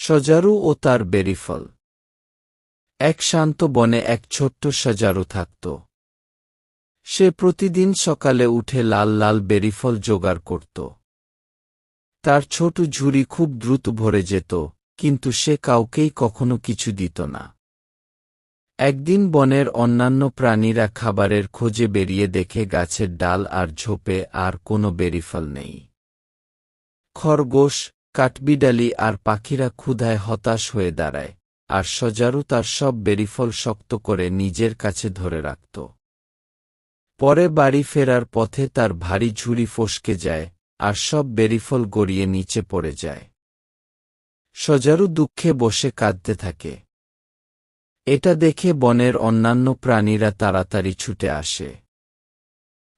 সজারু ও তার বেরিফল। এক শান্ত বনে এক ছোট্ট সজারু থাকত। সে প্রতিদিন সকালে উঠে লাল লাল বেরিফল জোগাড় করত। তার ছোট ঝুড়ি খুব দ্রুত ভরে যেত, কিন্তু সে কাউকেই কখনো কিছু দিত না। একদিন বনের অন্যান্য প্রাণীরা খাবারের খোঁজে বেরিয়ে দেখে গাছের ডাল আর ঝোপে আর কোনো বেরিফল নেই। খরগোশ, কাঠবিড়ালি আর পাখিরা ক্ষুধায় হতাশ হয়ে দাঁড়ায়, আর সজারু তার সব বেরিফল শক্ত করে নিজের কাছে ধরে রাখত। পরে বাড়ি ফেরার পথে তার ভারী ঝুড়ি ফসকে যায়, আর সব বেরিফল গড়িয়ে নিচে পড়ে যায়। সজারু দুঃখে বসে কাঁদতে থাকে। এটা দেখে বনের অন্যান্য প্রাণীরা তাড়াতাড়ি ছুটে আসে।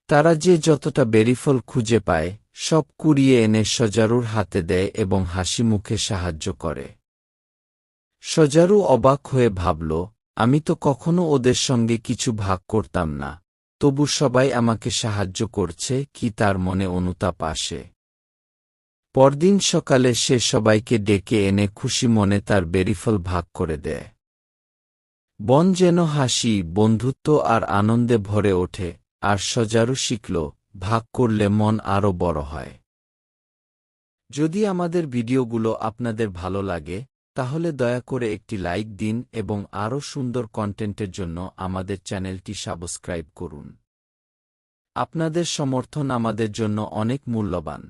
তারা যে যতটা বেরিফল খুঁজে পায়, সব কুড়িয়ে এনে সজারুর হাতে দেয় এবং হাসি মুখে সাহায্য করে। সজারু অবাক হয়ে ভাবল, আমি তো কখনো ওদের সঙ্গে কিছু ভাগ করতাম না, তবু সবাই আমাকে সাহায্য করছে, কি তার মনে অনুতাপ আসে। পরদিন সকালে সে সবাইকে ডেকে এনে খুশি মনে তার বেরিফল ভাগ করে দেয়। বন যেন হাসি, বন্ধুত্ব আর আনন্দে ভরে ওঠে, আর সজারু শিখল, ভাগ করলে মন আরও বড় হয়। যদি আমাদের ভিডিওগুলো আপনাদের ভালো লাগে, তাহলে দয়া করে একটি লাইক দিন এবং আরও সুন্দর কন্টেন্টের জন্য আমাদের চ্যানেলটি সাবস্ক্রাইব করুন। আপনাদের সমর্থন আমাদের জন্য অনেক মূল্যবান।